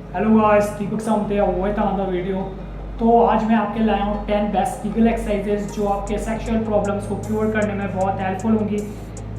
Hello guys, दीपक sound another video. तो आज मैं आपके लाया हूँ 10 बेस्ट कीगल एक्सरसाइजेज जो आपके सेक्सुअल प्रॉब्लम्स को क्योर करने में बहुत हेल्पफुल होंगी,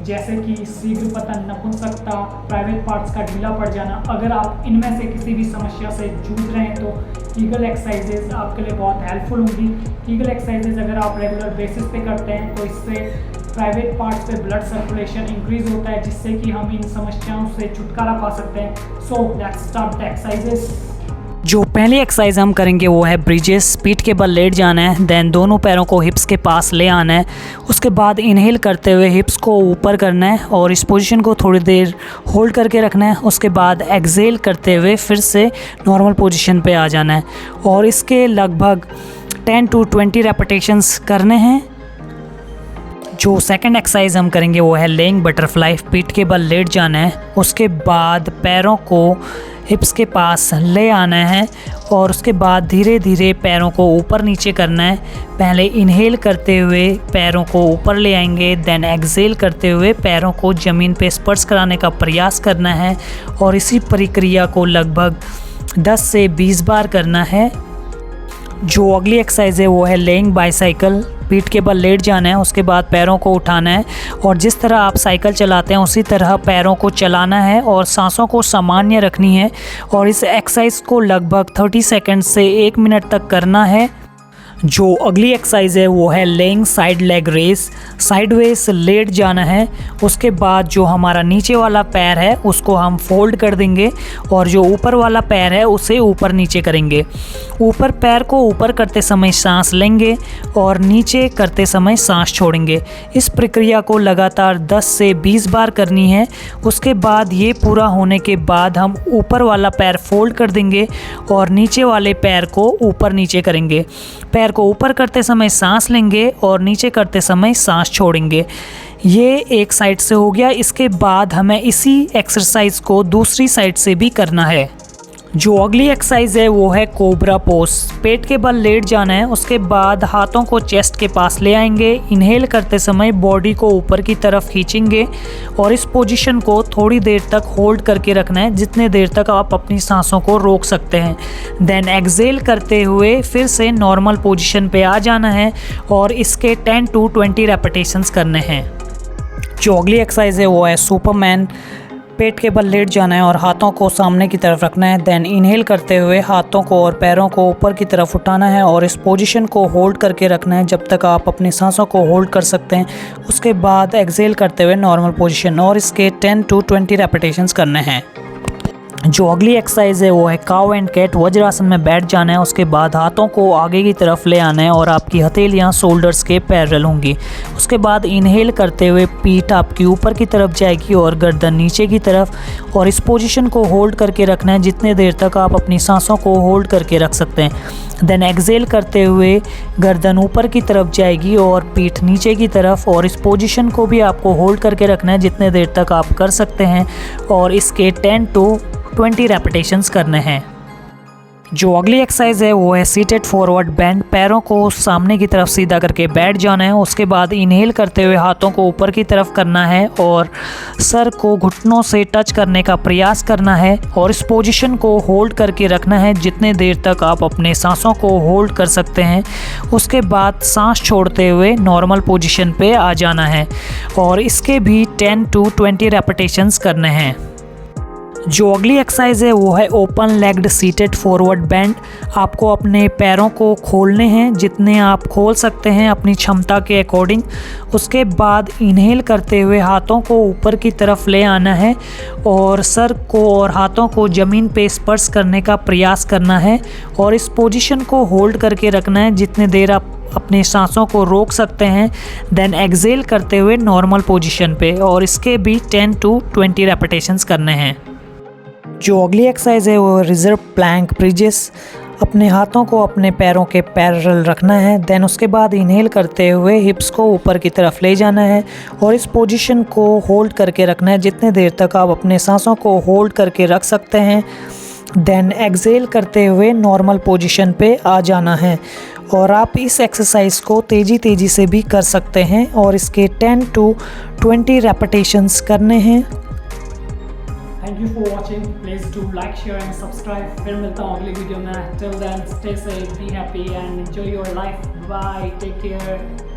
जैसे कि शीघ्र पतन, नपुंसकता, प्राइवेट पार्ट्स का ढीला पड़ जाना। अगर आप इनमें से किसी भी समस्या से जूझ रहे हैं तो कीगल एक्सरसाइजेज आपके लिए बहुत हेल्पफुल होंगी। कीगल एक्सरसाइजेज अगर आप रेगुलर बेसिस पे करते हैं तो इससे प्राइवेट पार्ट्स पे ब्लड सर्कुलेशन इंक्रीज होता है, जिससे कि हम इन समस्याओं से छुटकारा पा सकते हैं। So let's start the exercises. जो पहली एक्सरसाइज हम करेंगे वो है ब्रिजेस। पीठ के बल लेट जाना है, देन दोनों पैरों को हिप्स के पास ले आना है। उसके बाद इनहेल करते हुए हिप्स को ऊपर करना है और इस पोजीशन को थोड़ी देर होल्ड करके रखना है। उसके बाद एक्सहेल करते हुए फिर से नॉर्मल पोजीशन पे आ जाना है और इसके लगभग 10 to 20 रेपिटेशंस करने हैं। जो सेकंड एक्सरसाइज हम करेंगे वो है लेइंग बटरफ्लाई। पीठ के बल लेट जाना है, उसके बाद पैरों को हिप्स के पास ले आना है और उसके बाद धीरे धीरे पैरों को ऊपर नीचे करना है। पहले इनहेल करते हुए पैरों को ऊपर ले आएंगे, देन एक्सहेल करते हुए पैरों को ज़मीन पे स्पर्श कराने का प्रयास करना है और इसी प्रक्रिया को लगभग 10 से 20 बार करना है। जो अगली एक्सरसाइज है वो है लेइंग बाईसाइकिल। पीठ के बल लेट जाना है, उसके बाद पैरों को उठाना है और जिस तरह आप साइकिल चलाते हैं उसी तरह पैरों को चलाना है और सांसों को सामान्य रखनी है और इस एक्सरसाइज को लगभग 30 सेकंड से 1 मिनट तक करना है। जो अगली एक्सरसाइज है वो है lying side leg raise. Sideways लेट जाना है, उसके बाद जो हमारा नीचे वाला पैर है उसको हम फोल्ड कर देंगे और जो ऊपर वाला पैर है उसे ऊपर नीचे करेंगे। ऊपर पैर को ऊपर करते समय सांस लेंगे और नीचे करते समय सांस छोड़ेंगे। इस प्रक्रिया को लगातार 10 से 20 बार करनी है। उसके बाद ये पूरा होने के बाद हम ऊपर वाला पैर फोल्ड कर देंगे और नीचे वाले पैर को ऊपर नीचे करेंगे। पैर को ऊपर करते समय सांस लेंगे और नीचे करते समय सांस छोड़ेंगे। ये एक साइड से हो गया। इसके बाद हमें इसी एक्सरसाइज को दूसरी साइड से भी करना है। जो अगली एक्सरसाइज है वो है कोबरा पोज। पेट के बल लेट जाना है, उसके बाद हाथों को चेस्ट के पास ले आएंगे। इनहेल करते समय बॉडी को ऊपर की तरफ खींचेंगे और इस पोजीशन को थोड़ी देर तक होल्ड करके रखना है, जितने देर तक आप अपनी सांसों को रोक सकते हैं। देन एक्सहेल करते हुए फिर से नॉर्मल पोजीशन पे आ जाना है और इसके 10 to 20 रेपिटेशंस करने हैं। जो अगली एक्सरसाइज है वो है सुपरमैन। पेट के बल लेट जाना है और हाथों को सामने की तरफ रखना है। देन इनहेल करते हुए हाथों को और पैरों को ऊपर की तरफ उठाना है और इस पोजीशन को होल्ड करके रखना है जब तक आप अपनी सांसों को होल्ड कर सकते हैं। उसके बाद एक्सहेल करते हुए नॉर्मल पोजीशन और इसके 10 to 20 रेपिटेशंस करने हैं। जो अगली एक्सरसाइज है वो है काउ एंड कैट। वज्रासन में बैठ जाना है, उसके बाद हाथों को आगे की तरफ ले आना है और आपकी हथेलियां शोल्डर्स के पैरेलल होंगी। उसके बाद इनहेल करते हुए पीठ आपकी ऊपर की तरफ जाएगी और गर्दन नीचे की तरफ और इस पोजीशन को होल्ड करके रखना है जितने देर तक आप अपनी सांसों को होल्ड करके रख सकते हैं। देन एक्सहेल करते हुए गर्दन ऊपर की तरफ जाएगी और पीठ नीचे की तरफ और इस पोजीशन को भी आपको होल्ड करके रखना है जितने देर तक आप कर सकते हैं और इसके 10 to 20 रेपिटेशंस करने हैं। जो अगली एक्सरसाइज है वो है सीटेड फॉरवर्ड बेंड। पैरों को सामने की तरफ सीधा करके बैठ जाना है, उसके बाद इनहेल करते हुए हाथों को ऊपर की तरफ करना है और सर को घुटनों से टच करने का प्रयास करना है और इस पोजीशन को होल्ड करके रखना है जितने देर तक आप अपने सांसों को होल्ड कर सकते हैं। उसके बाद सांस छोड़ते हुए नॉर्मल पोजीशन पे आ जाना है और इसके भी 10 to 20 रेपिटेशंस करने हैं। जो अगली एक्सरसाइज है वो है open legged seated forward bend. आपको अपने पैरों को खोलने हैं जितने आप खोल सकते हैं अपनी क्षमता के अकॉर्डिंग। उसके बाद इनहेल करते हुए हाथों को ऊपर की तरफ ले आना है और सर को और हाथों को ज़मीन पे स्पर्श करने का प्रयास करना है और इस पोजीशन को होल्ड करके रखना है जितने देर आप अपनी सांसों को रोक सकते हैं। देन एक्सहेल करते हुए नॉर्मल पोजीशन पे और इसके भी 10 to 20 रेपिटेशंस करने हैं। जो अगली एक्सरसाइज है वो रिजर्व प्लैंक ब्रिजेस। अपने हाथों को अपने पैरों के पैरेलल रखना है। देन उसके बाद इनहेल करते हुए हिप्स को ऊपर की तरफ ले जाना है और इस पोजीशन को होल्ड करके रखना है जितने देर तक आप अपने सांसों को होल्ड करके रख सकते हैं। देन एक्सहेल करते हुए नॉर्मल पोजीशन पे आ जाना है और आप इस एक्सरसाइज को तेज़ी से भी कर सकते हैं और इसके 10 to 20 रेपिटेशंस करने हैं। Thank you for watching, please do like share and subscribe. फिर मिलता हूँ अगली वीडियो में। Till then stay safe, be happy and enjoy your life. Bye, take care.